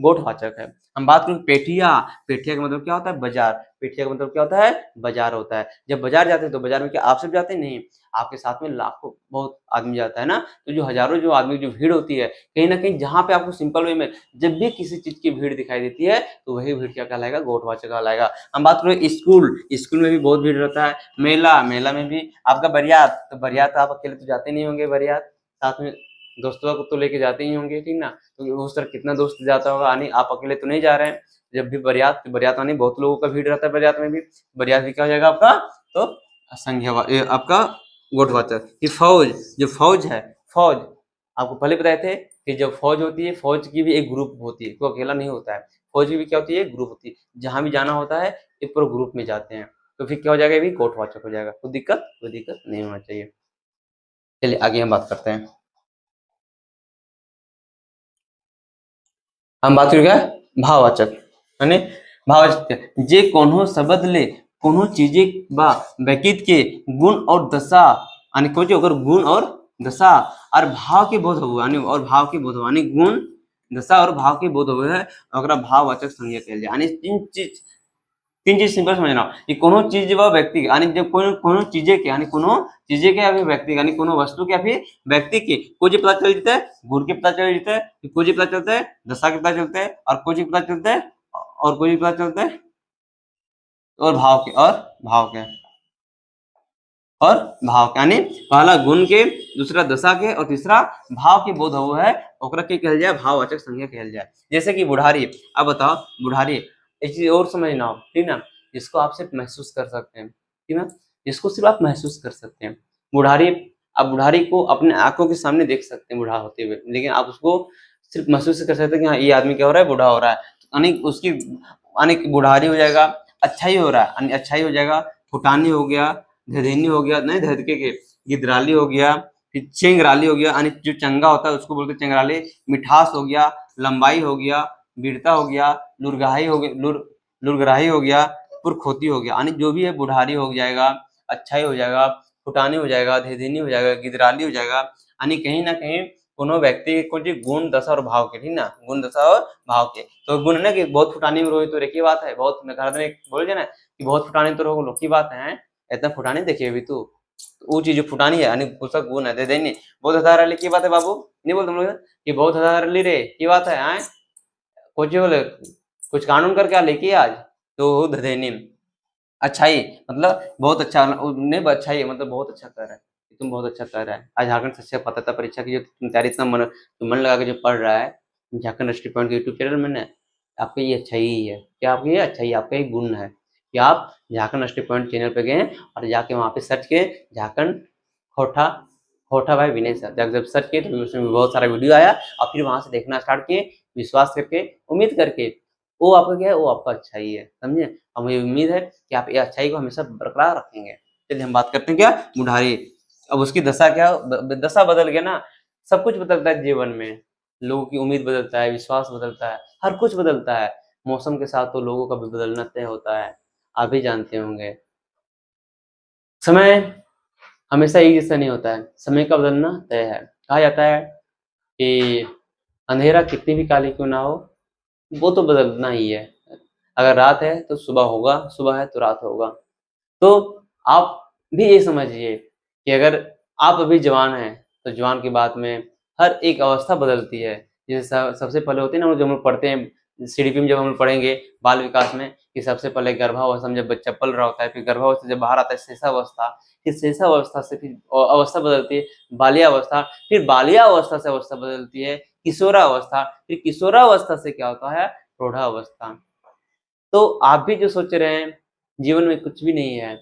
गोठवाचक है। हम बात करें पेठिया, पेठिया का मतलब क्या होता है बाजार, पेठिया का मतलब क्या होता है बाजार होता है। जब बाजार जाते हैं तो बाजार में क्या आप सब जाते हैं, नहीं, आपके साथ में लाखों बहुत आदमी जाता है ना, तो जो हजारों जो आदमी जो भीड़ होती है कहीं ना कहीं जहां पे आपको सिंपल वे में जब भी किसी चीज की भीड़ दिखाई देती है तो वही भीड़ क्या कहलाएगा गोठवाचक कहलाएगा। हम बात करें स्कूल में भी बहुत भीड़ रहता है, मेला में भी आपका बरियात, तो बरियात आप अकेले तो जाते नहीं होंगे, बरियात साथ में दोस्तों को तो लेके जाते ही होंगे, ठीक ना, तो उस तरह कितना दोस्त जाता होगा, यानी आप अकेले तो नहीं जा रहे हैं। जब भी बरियात आनी बहुत लोगों का भीड़ रहता है, बरियात में भी, बरियात भी क्या हो जाएगा आपका तो संज्ञा आपका गोठवाचक। ये फौज है, फौज आपको पहले बताए थे कि जब फौज होती है, फौज की भी एक ग्रुप होती है, कोई अकेला नहीं होता है, फौज की भी क्या होती है ग्रुप होती है, जहां भी जाना होता है एक पूरा ग्रुप में जाते हैं, तो फिर क्या हो जाएगा, ये भी गोठवाचक हो जाएगा, कोई दिक्कत नहीं होना चाहिए। चलिए आगे हम बात करते हैं, हम बात करेंगे भाववाचक, यानी भाववाचक जे कोनो शब्द ले कोनो चीजे बा व्यक्ति के गुण और दशा, यानी कोई अगर गुण और दशा और भाव के बोध हुआ, यानी और भाव के बोध हुआ, यानी गुण दशा और भाव के बोध हुए है, अगर भाववाचक संज्ञा कहल जाए। यानी तीन चीज सिंपल समझना कि कोनो चीज व व्यक्ति, यानी जब कोनो चीजे के, यानी कोनो चीजे के या फिर व्यक्ति, यानी कोनो वस्तु के या फिर व्यक्ति के कुछ पता चल जाता है, गुण के पता चल जाता है, कुछ पता चलता है, दशा के पता चलता है, और कुछ पता चलता है, और कुछ पता चलता है, और भाव के यानी पहला गुण के, दूसरा दशा के, और तीसरा भाव के बोध हुआ है, ओकरा के कहल जाए भाववाचक संज्ञा कहल जाए। जैसे कि बुढ़ारी, अब बताओ बुढ़ारी एक चीज और समझना हो, ठीक ना, जिसको आप सिर्फ महसूस कर सकते हैं, ठीक ना, जिसको सिर्फ आप महसूस कर सकते हैं। बुढ़ारी आप बुढ़ारी को अपने आंखों के सामने देख सकते हैं बूढ़ा होते हुए, लेकिन आप उसको सिर्फ महसूस कर सकते हैं कि हाँ ये आदमी क्या हो रहा है, बूढ़ा हो रहा है। अनेक उसकी अनेक बुढ़ारी हो जाएगा, अच्छाई हो रहा है, अच्छाई हो जाएगा, फुटानी हो गया, धधेनी हो गया, नहीं धधके के गिदराली हो गया, फिर चेंगराली हो गया, यानी जो चंगा होता है उसको बोलते हैं चंगराली, मिठास हो गया, लंबाई हो गया, वीरता हो गया, लुरगाही हो गया, लुरगराही हो गया, पुरखोती हो गया, यानी जो भी है बुढ़ारी हो जाएगा, अच्छाई हो जाएगा, फुटानी हो जाएगा, धेधेनी हो जाएगा, गिदराली हो जाएगा, यानी कहीं ना कहीं कोनो व्यक्ति को जो गुण दशा और भाव के, ठीक ना, गुण दशा और भाव के, तो गुण ना कि बहुत फुटानी में रोए तो रेखी बात है, बहुत बोल ना कि बहुत फुटानी तो रोग लोग की बात है, इतना फुटानी देखिए अभी तू, वो चीज जो फुटानी है यानी उसका गुण है, दे देनी बहुत हजार अली की बात है बाबू, नहीं बोलते हम लोग कि बहुत हजार अली रे की बात है, आए कुछ बोले कुछ कानून करके आ लेके आज, तो धदेनी अच्छाई मतलब बहुत अच्छा, नहीं अच्छाई मतलब बहुत अच्छा कर रहा है, तुम बहुत अच्छा कर रहा है, आज झारखंड सबसे पता था परीक्षा की जो तुम तैयारी इतना मन लगा के जो पढ़ रहा है, झारखंड दृष्टि पॉइंट के यूट्यूब चैनल में ना, आपका ये अच्छाई ही है, क्या आपकी ये अच्छाई, आपका एक गुण है कि आप झारखंड दृष्टि पॉइंट चैनल पे गए और जाके वहाँ पे सर्च किए झारखंड खोटा खोटा भाई विनय सर, जब सर्च किए तो उसमें बहुत सारा वीडियो आया और फिर वहां से देखना स्टार्ट किए, विश्वास करके, उम्मीद करके, वो आपका क्या है, वो आपका अच्छाई है, समझे। और मुझे उम्मीद है कि आप ये अच्छाई को हमेशा बरकरार रखेंगे। चलिए हम बात करते हैं क्या, बुढ़ारी। अब उसकी दशा क्या, दशा बदल गया ना, सब कुछ बदलता है जीवन में, लोगों की उम्मीद बदलता है, विश्वास बदलता है, हर कुछ बदलता है, मौसम के साथ तो लोगों का भी बदलना तय होता है, आप भी जानते होंगे। समय हमेशा एक जैसा नहीं होता है, समय का बदलना तय है। कहा जाता है कि अंधेरा कितनी भी काली क्यों ना हो, वो तो बदलना ही है, अगर रात है तो सुबह होगा, सुबह है तो रात होगा। तो आप भी ये समझिए कि अगर आप अभी जवान हैं तो जवान के बाद में हर एक अवस्था बदलती है। जैसे सबसे पहले होती है ना, जब हम लोग पढ़ते हैं सीडीपी में, जब हम लोग पढ़ेंगे बाल विकास में कि सबसे पहले गर्भावस्था में जब बच्चा पल रहा होता है, फिर गर्भावस्था जब बाहर आता है शेषावस्था, फिर शेषावस्था से फिर अवस्था बदलती है बाल्यावस्था, फिर बाल्यावस्था से अवस्था बदलती है किशोरावस्था, फिर किशोरावस्था से क्या होता है प्रौढ़ावस्था। तो आप भी जो सोच रहे हैं जीवन में कुछ भी नहीं है,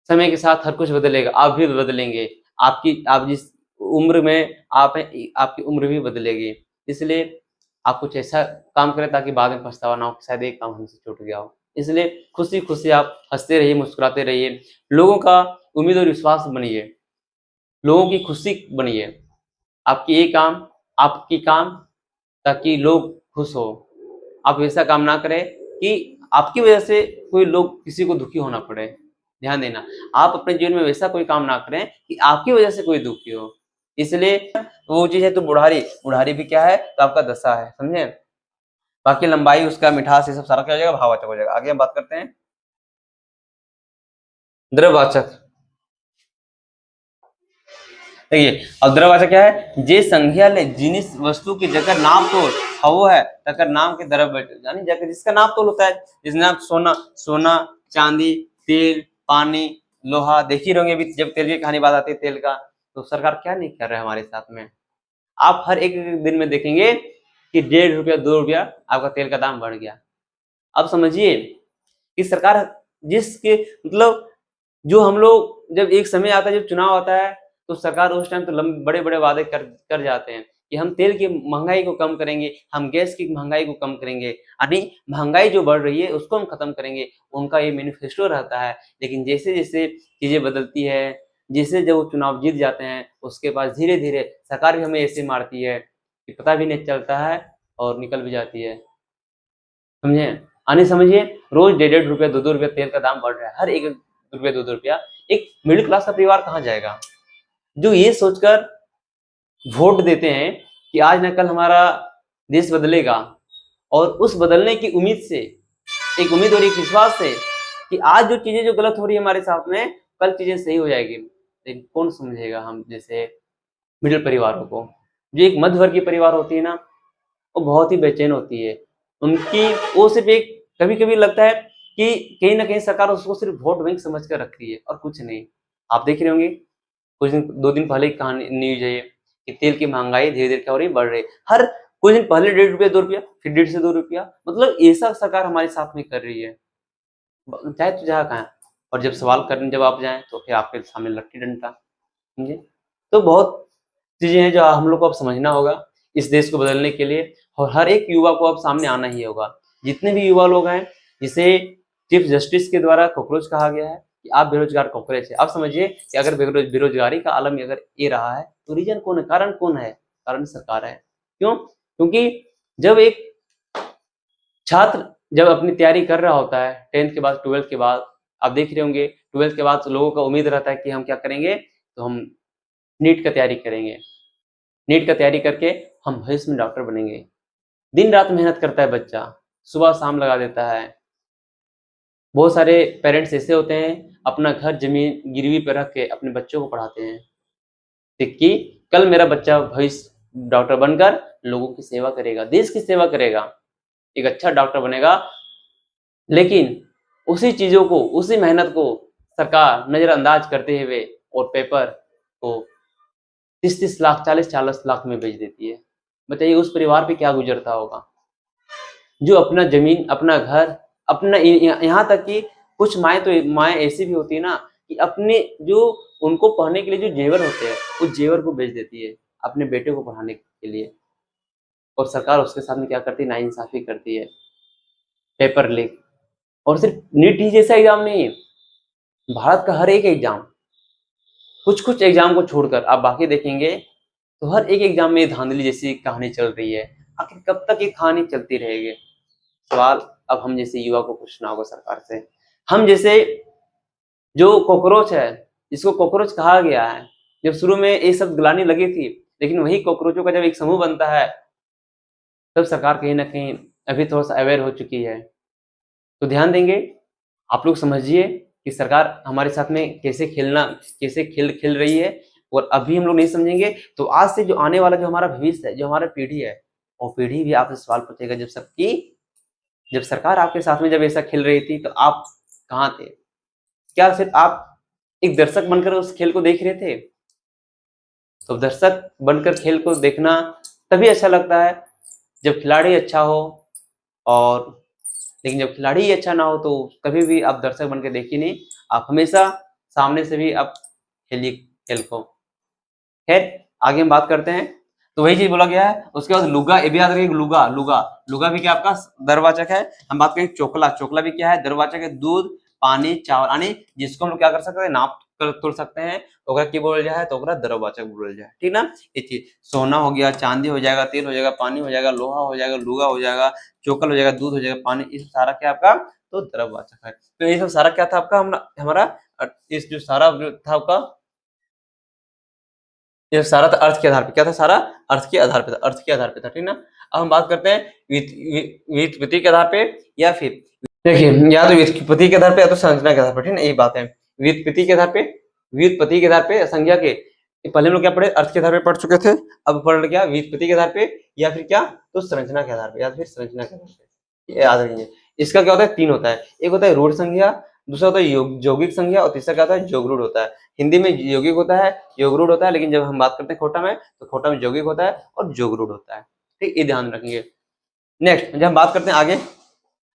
समय के साथ हर कुछ बदलेगा, आप भी बदलेंगे, आप जिस उम्र में आप हैं आपकी उम्र भी बदलेगी। इसलिए आप कुछ ऐसा काम करें ताकि बाद में पछतावा ना हो कि शायद एक काम हमसे छूट गया हो। इसलिए खुशी-खुशी आप हँसते रहिए, मुस्कुराते रहिए, लोगों का उम्मीद और विश्वास बनिए, लोगों की खुशी बनिए। आपकी काम ताकि लोग खुश हो। आप ऐसा काम ना करें कि आपकी वजह से कोई लोग किसी को दुखी होना पड़े। ध्यान देना, आप अपने जीवन में वैसा कोई काम ना करें कि आपकी वजह से कोई दुखी हो। इसलिए वो चीज़ है, तो बुढ़ारी भी क्या है, तो आपका दशा है, समझे। बाकी लंबाई उसका मिठास ये सब सारा क्या हो जाएगा, भाववाचक हो जाएगा। आगे हम बात करते हैं द्रववाचक। देखिए अब द्रववाचक क्या है, जे संज्ञा ले जिनिस वस्तु की जगह नाम तोल हवो है तकर नाम के द्रव्य, यानी जगह जिसका नाप तोल होता है, जिसमें आप सोना चांदी तेल पानी लोहा, देख ही रहोगे अभी जब तेल की कहानी बात आती है तेल का, तो सरकार क्या नहीं कर रहा है हमारे साथ में। आप हर एक दिन में देखेंगे कि 1.5 रुपया 2 रुपया आपका तेल का दाम बढ़ गया। अब समझिए कि सरकार जिसके मतलब जो हम लोग जब एक समय आता है, जब चुनाव आता है, तो सरकार उस टाइम तो बड़े-बड़े वादे कर जाते हैं कि हम तेल की महँगाई को कम करेंगे, हम गैस की महँगाई को कम करेंगे, यानी महँगाई जो बढ़ रही है उसको हम खत्म करेंगे। उनका ये मैनिफेस्टो रहता है। लेकिन जैसे-जैसे चीज़ें बदलती है, जैसे जब वो चुनाव जीत जाते हैं, उसके बाद धीरे-धीरे सरकार भी हमें ऐसे मारती है कि पता भी नहीं चलता है और निकल भी जाती है। समझे? यानी समझिए रोज़ 1.5 रुपया 2-2 रुपया तेल का दाम बढ़ रहा है। हर 1 रुपया 2-2 रुपया। एक मिडिल क्लास का परिवार कहाँ जाएगा? जो ये सोचकर वोट देते हैं कि आज ना कल हमारा देश बदलेगा, और उस बदलने की उम्मीद से, एक उम्मीद और एक विश्वास से कि आज जो चीज़ें जो गलत हो रही है हमारे साथ में, कल चीज़ें सही हो जाएगी। लेकिन कौन समझेगा हम जैसे मिडिल परिवारों को? जो एक मध्यवर्गीय परिवार होती है ना, वो बहुत ही बेचैन होती है। उनकी वो सिर्फ़ एक कभी-कभी लगता है कि कहीं न कहीं सरकार उसको सिर्फ़ वोट बैंक समझ कर रख रही है और कुछ नहीं। आप देख रहे होंगे कुछ दिन 2 दिन पहले की कहानी न्यूज़ है ये कि तेल की महँगाई धीरे-धीरे क्या हो रही है, बढ़ रही है। हर कुछ दिन पहले 1.5 रुपया 2 रुपया, फिर 1.5 से 2 रुपया, मतलब ऐसा सरकार हमारे साथ में कर रही है। चाहे तो जहाँ कहाँ, और जब सवाल करने जब आप जाएँ तो फिर आपके सामने लट्ठी डंडा। समझे? तो बहुत चीजें हैं जो हम लोग को अब समझना होगा इस देश को बदलने के लिए, और हर एक युवा को अब सामने आना ही होगा। जितने भी युवा लोग हैं, जिसे चीफ जस्टिस के द्वारा कॉकरोच कहा गया है कि आप बेरोजगार कॉकरोच है। आप समझिए कि अगर बेरोजगारी का आलम अगर ये रहा है तो रीजन कौन है, कारण कौन है? कारण सरकार है। क्यों? क्योंकि जब एक छात्र जब अपनी तैयारी कर रहा होता है 10th के बाद 12th के बाद, आप देख रहे होंगे 12th के बाद लोगों का उम्मीद रहता है कि हम क्या करेंगे, तो हम नीट का तैयारी करेंगे। नीट का तैयारी करके हम भविष्य में डॉक्टर बनेंगे। दिन रात मेहनत करता है बच्चा, सुबह शाम लगा देता है। बहुत सारे पेरेंट्स ऐसे होते हैं अपना घर जमीन गिरवी पर रख के अपने बच्चों को पढ़ाते हैं कि कल मेरा बच्चा भविष्य डॉक्टर बनकर लोगों की सेवा करेगा, देश की सेवा करेगा, एक अच्छा डॉक्टर बनेगा। लेकिन उसी चीजों को, उसी मेहनत को सरकार नजरअंदाज करते हुए और पेपर को 30-30 लाख 40-40 लाख में बेच देती है। बताइए उस परिवार पे क्या गुजरता होगा, जो अपना जमीन, अपना घर, अपना यहाँ तक कि कुछ माएँ ऐसी भी होती है ना कि अपने जो उनको पढ़ने के लिए जो जेवर होते हैं उस जेवर को बेच देती है अपने बेटे को पढ़ाने के लिए, और सरकार उसके सामने क्या करती है, नाइंसाफी करती है, पेपर लीक। और सिर्फ नीट ही जैसा एग्जाम नहीं है, भारत का हर एक एग्जाम, कुछ एग्जाम को छोड़कर आप बाकी देखेंगे तो हर एक एग्जाम में धांधली जैसी कहानी चल रही है। आखिर कब तक ये कहानी चलती रहेगी? सवाल अब हम जैसे युवा को पूछना होगा सरकार से। हम जैसे जो कॉकरोच है, जिसको कॉकरोच कहा गया है, जब शुरू में ये सब ग्लानि लगी थी, लेकिन वही कॉकरोचों का जब एक समूह बनता है तब सरकार कहीं ना कहीं अभी थोड़ा सा अवेयर हो चुकी है। तो ध्यान देंगे, आप लोग समझिए कि सरकार हमारे साथ में कैसे खेल रही है, और अभी हम लोग नहीं समझेंगे तो आज से जो आने वाला जो हमारा भविष्य है, जो हमारा पीढ़ी है, वो पीढ़ी भी आपसे सवाल पूछेगा जब सरकार आपके साथ में जब ऐसा खेल रही थी तो आप कहाँ थे? क्या सिर्फ आप एक दर्शक बनकर उस खेल को देख रहे थे? तो दर्शक बनकर खेल को देखना तभी अच्छा लगता है जब खिलाड़ी अच्छा हो, और लेकिन जब खिलाड़ी ही अच्छा ना हो तो कभी भी आप दर्शक बनकर देखिए नहीं, आप हमेशा सामने से भी आप खेलिए खेल को। खैर आगे हम बात करते हैं। तो वही चीज बोला गया है। उसके बाद लुगा, ये भी याद रखिए, लुगा लुगा लुगा भी क्या आपका दरवाचक है। हम बात करें चोकला, चोकला भी क्या है, दरवाचक है। दूध, पानी, चावल, यानी जिसको हम लोग क्या कर सकते हैं, नाप कर तोड़ सकते हैं, ओकरा की बोल जाए तो ओकरा दरवाचक बोल जाए, ठीक ना। ये चीज सोना हो गया, चांदी हो जाएगा, तेल हो जाएगा, पानी हो जाएगा, लोहा हो जाएगा, लुगा हो जाएगा, चोकल हो जाएगा, दूध हो जाएगा, पानी, इस सारा क्या आपका तो द्रववाचक है। तो ये सब सारा क्या था आपका, हमारा इस जो सारा जो था आपका, ये सारा था अर्थ के आधार पे, क्या था, सारा अर्थ के आधार पे था, अर्थ के आधार पे था, ठीक ना। अब हम बात करते हैं व्युत्पत्ति के आधार पे, या फिर देखिए या तो व्युत्पत्ति के आधार पे या तो संरचना के आधार पर, ठीक ना, यही बात है। व्युत्पत्ति के आधार पे, व्युत्पत्ति के आधार पे, संज्ञा के, पहले हम लोग क्या पढ़े, अर्थ के आधार पे पढ़ चुके थे। अब पढ़ रहे क्या, व्युत्पत्ति के आधार पे, या फिर क्या तो संरचना के आधार पे, या फिर संरचना के आधार पे, ये याद रखिए। इसका क्या होता है, तीन होता है, एक होता है रूढ़ संज्ञा, दूसरा होता है यौगिक संज्ञा, और तीसरा क्या होता है, जोगरूढ़ होता है। हिंदी में यौगिक होता है, योगरूढ़ होता है, लेकिन जब हम बात करते हैं खोटा में तो खोटा में यौगिक होता है और जोगरूढ़ होता है, ठीक, ये ध्यान रखेंगे। नेक्स्ट जब हम बात करते हैं आगे,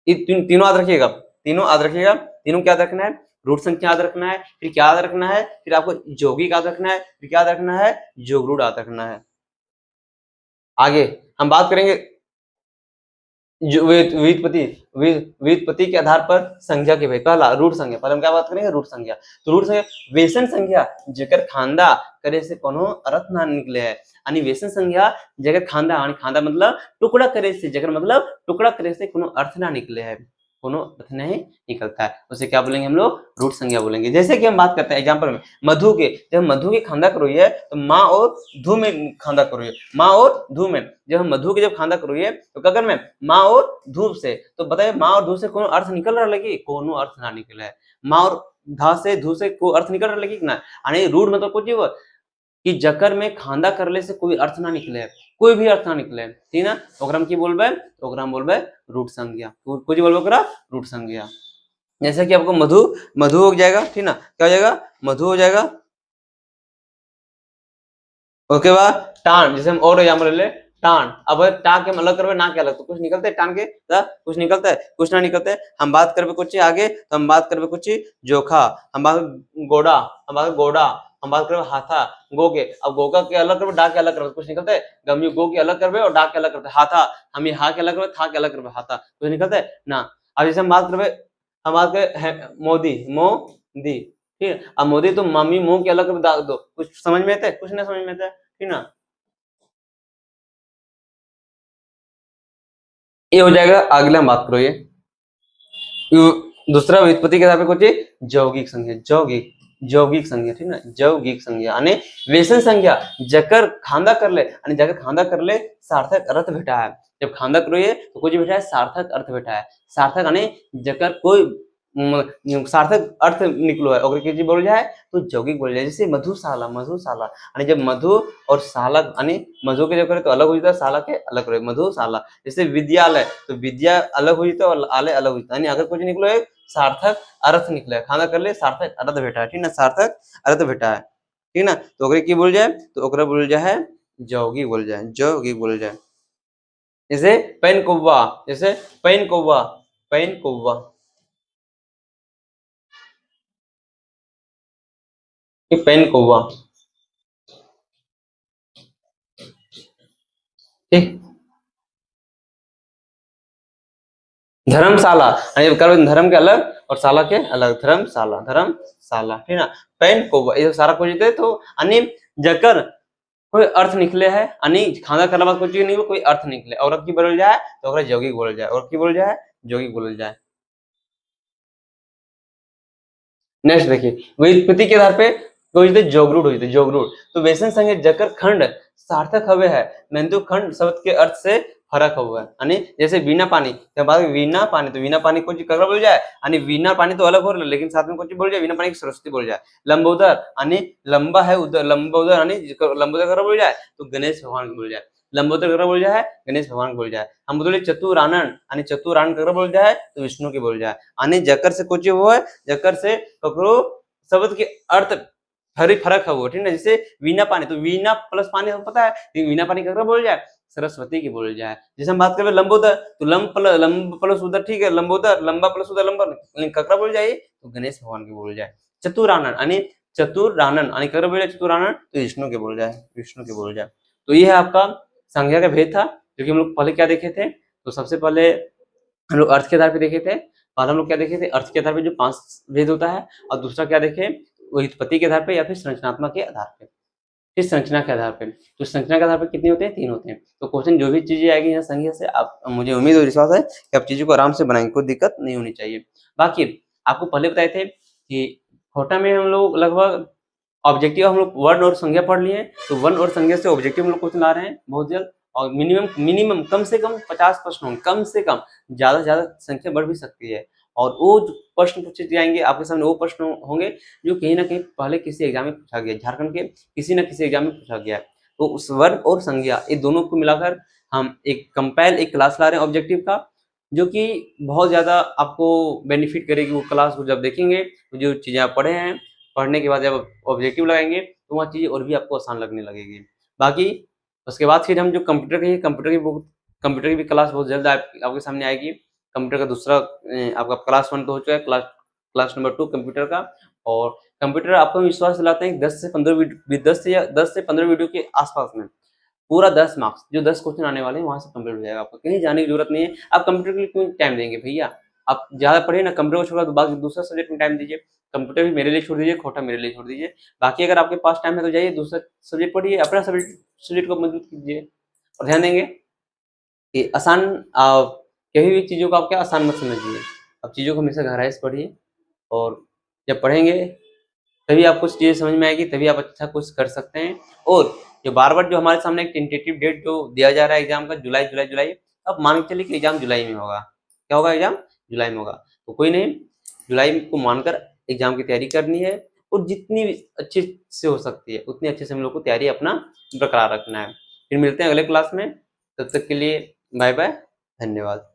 ये तीनों याद रखिएगा, तीनों याद रखिएगा, तीनों क्या याद रखना है, रूट संख्या याद रखना है, फिर क्या याद रखना है, फिर आपको यौगिक याद रखना है, फिर क्या याद रखना है, जोगरूढ़ याद रखना है। आगे हम बात करेंगे व्युत्पत्ति के आधार पर संख्या के भाई, पहला रूट संख्या, पहले हम क्या बात करेंगे, रूट संख्या। तो रूट संख्या वेसन संख्या जेकर खांदा करे से कोनो अर्थ ना निकले है, यानी वेसन संख्या जेकर खांदा, यानी खांदा मतलब टुकड़ा करे से, जेकर मतलब टुकड़ा करे से कोनो अर्थ ना निकले है, कोनो अर्थ नहीं निकलता है, उसे क्या बोलेंगे हम लोग, रूट संज्ञा बोलेंगे। जैसे कि हम बात करते हैं एग्जांपल में मधु के, जब मधु की खांदा करोगे तो माँ और धू में खांदा करोगे, माँ और धू में, जब हम मधु के जब खांदा करोगे तो कगर में माँ और धूप से, तो बताइए माँ और धू से कोनो अर्थ निकल रहा लगी, कोनो अर्थ ना निकला है। माँ और धा से धू से को अर्थ निकल रहा लगी ना, यानी रूट मतलब कुछ कि जकर में खांदा करले से कोई अर्थ ना निकले, कोई भी अर्थ ना निकले, ठीक ना, ओकरा में की बोलबे, ओकरा में बोलबे रूट संज्ञा, कुछ बोलबे ओकरा रूट संज्ञा। जैसे कि आपको मधु, मधु हो जाएगा, ठीक ना, क्या हो जाएगा, मधु हो जाएगा। उसके बाद टान, जैसे हम और एग्जाम्पल ले ले, टान, अब टा के हम अलग करबे, ना के अलग, तो कुछ निकलते है टान के, कुछ निकलता है, कुछ ना निकलते है। हम बात करबे कुछ आगे, तो हम बात करबे कुछ जोखा, हम बात गोड़ा, हम बात गोड़ा, हम बात करें हाथा, गो के, अब गो का के अलग करबे, डा के अलग करबे, कुछ निकलता है? गम गो के अलग करबे और डा के अलग करबे, हाथा। हम ये हा के अलग करबे, था के अलग करबे, हाथा, कुछ निकलता है ना। अब जैसे हम बात करबे, हम बात करें मोदी, मोदी, ठीक है। अब मोदी तो मम्मी मुंह के अलग करबे, दाग दो, कुछ समझ में आता है? कुछ नहीं समझ में आता है, ठीक ना। ये हो जाएगा। अगला हम बात करो, ये दूसरा व्युत्पत्ति के आधार पे कुछ यौगिक संज्ञा, यौगिक, यौगिक संज्ञा, ठीक ना, यौगिक संज्ञा आणि व्यसन संज्ञा जकर खांदा करले आणि जकर खांदा करले सार्थक अर्थ भेटा है। जब खांदा करो ये तो कुछ भेटा है, सार्थक अर्थ भेटा है। सार्थक आणि जकर कोई सार्थक अर्थ निकलो है ओकरे के बोल जाए तो यौगिक बोल जाए। जैसे मधुशाला, मधुशाला आणि जब मधु और शाला आणि मधु के जो करे तो अलग हो जाता है, शाला के अलग करे, मधुशाला। जैसे विद्यालय तो विद्या अलग हो जाता है और आलय अलग हो जाता है। अगर कुछ निकलो है सार्थक अर्थ निकले, खाना कर ले सार्थक अर्थ भेटा है, ठीक ना, सार्थक अर्थ भेटा है, ठीक ना। तो ओकरे की बोल जाए तो ओकरा बोल जाए यौगिक बोल जाए, यौगिक बोल जाए। जैसे पेन कौवा, जैसे पेन कौवा, पेन कौवा, पेन कौवा, ठीक। धर्मशाला आणि कर धर्म के अलग और शाला के अलग, धर्मशाला, धर्मशाला, ठीक ना। पेन कौवा, ये सारा कुछ देते तो अनि जकर कोई अर्थ निकले है अनि खाना करला बाद कोई चीज नहीं कोई अर्थ निकले और की बोल जाए तो ओकरा यौगिक बोल जाए, और की बोल जाए यौगिक बोल जाए। नेक्स्ट देखिए, व्युत्पत्ति के आधार पे कोई होते जोगरूढ़ होते, जोगरूढ़ तो वैसन संगे जकर खंड सार्थक हवे है नंदु खंड शब्द के अर्थ से फरक हुआ है। यानी जैसे वीणा पानी, जब बात वीणा पानी तो वीणा पानी कुछ ककरा बोल जाए, यानी वीणा पानी तो अलग हो रहा है लेकिन साथ में कुछ बोल जाए, वीणा पानी की सरस्वती बोल जाए। लंबोदर यानी लंबा है उधर, लंबोदर यानी लंबोदर ककरा बोल जाए तो गणेश भगवान को बोल जाए। लंबोदर ककरा बोल जाए, गणेश भगवान को बोल जाए। हम बोले चतुरानन यानी चतुरानन ककरा बोल जाए तो विष्णु के बोल जाए। यानी जकर से कुछ वो है, जकर से ककरो शब्द के अर्थ हरी फरक है वो, ठीक है। जैसे वीणा पानी तो वीणा प्लस पानी हमको पता है, वीणा पानी ककरा बोल जाए, सरस्वती की बोल जाए। जैसे हम बात करें लंबोदर तो लंब प्लस उदर, ठीक है, लंबोदर लंबा प्लस उदर लंबा, ककरा बोल जाए तो गणेश भगवान की बोल जाए। चतुरानन यानी चतुरानन यानी ककरा बोल जाए चतुरानन तो विष्णु के बोल जाए, विष्णु के बोल जाए। तो ये है आपका संज्ञा का भेद था, जो कि हम लोग पहले क्या देखे थे। तो सबसे पहले हम लोग अर्थ के आधार पे देखे थे, पहले हम लोग क्या देखे थे, अर्थ के आधार पे जो 5 भेद होता है, और दूसरा क्या देखे व्युत्पत्ति के आधार पे या फिर संरचनात्मक के आधार पे, फिर संरचना के आधार पे। तो संरचना के आधार पे कितने होते हैं, 3 होते हैं। तो क्वेश्चन जो भी चीजें आएगी यहाँ संज्ञा से, आप मुझे उम्मीद और विश्वास है कि आप चीजों को आराम से बनाएंगे, कोई दिक्कत नहीं होनी चाहिए। बाकी आपको पहले बताए थे कि खोटा में हम लोग लगभग ऑब्जेक्टिव हम लोग वर्ण और संज्ञा पढ़ लिए, तो वर्ण और संज्ञा से ऑब्जेक्टिव हम लोग क्वेश्चन ला रहे हैं बहुत जल्द। और मिनिमम मिनिमम कम से कम 50 प्रश्न होंगे, कम से कम, ज्यादा से ज्यादा संख्या बढ़ भी सकती है। और वो जो प्रश्न पूछे जाएंगे आपके सामने, वो प्रश्न होंगे जो कहीं ना कहीं पहले किसी एग्जाम में पूछा गया, झारखंड के किसी न किसी एग्जाम में पूछा गया है। तो उस वर्ण और संज्ञा ये दोनों को मिलाकर हम एक कंपाइल एक क्लास ला रहे हैं ऑब्जेक्टिव का, जो कि बहुत ज्यादा आपको बेनिफिट करेगी। वो क्लास को जब देखेंगे तो जो चीजें आप पढ़े हैं, पढ़ने के बाद जब ऑब्जेक्टिव लगाएंगे तो वहाँ चीजें और भी आपको आसान लगने लगेगी। बाकी उसके बाद फिर हम जो कंप्यूटर की कंप्यूटर की बुक, कंप्यूटर की भी क्लास बहुत जल्द आपके सामने आएगी। कंप्यूटर का दूसरा आपका क्लास 1 तो हो चुका है, क्लास नंबर 2 कंप्यूटर का। और कंप्यूटर आपको विश्वास दिलाते हैं 10 से 15 वीडियो के आसपास में पूरा 10 मार्क्स, जो 10 क्वेश्चन आने वाले हैं वहां से कंप्लीट हो जाएगा। आपको कहीं जाने की जरूरत नहीं है। आप कंप्यूटर के लिए क्यों टाइम देंगे भैया, आप ज्यादा पढ़िए ना, कंप्यूटर को छोड़ा तो बाकी दूसरा सब्जेक्ट में टाइम दीजिए। कंप्यूटर भी मेरे लिए छोड़ दीजिए, खोटा मेरे लिए छोड़ दीजिए। बाकी अगर आपके पास टाइम है तो जाइए दूसरा सब्जेक्ट पढ़िए, अपना सब्जेक्ट को मजबूत कीजिए। और ध्यान देंगे कि आसान कभी भी चीजों को आप क्या आसान मत समझिए, आप चीजों को हमेशा गहराई से पढ़िए। और जब पढ़ेंगे तभी आपको चीजें समझ में आएगी, तभी आप अच्छा कुछ कर सकते हैं। और जो बार बार जो हमारे सामने एक टेंटेटिव डेट जो दिया जा रहा है एग्जाम का, जुलाई जुलाई जुलाई, अब मान के चलिए कि एग्जाम जुलाई में होगा। क्या होगा, एग्जाम जुलाई में होगा। तो कोई नहीं, जुलाई को मानकर एग्जाम की तैयारी करनी है, और जितनी अच्छे से हो सकती है उतनी अच्छे से हम लोग को तैयारी अपना बरकरार रखना है। फिर मिलते हैं अगले क्लास में, तब तक के लिए बाय बाय, धन्यवाद।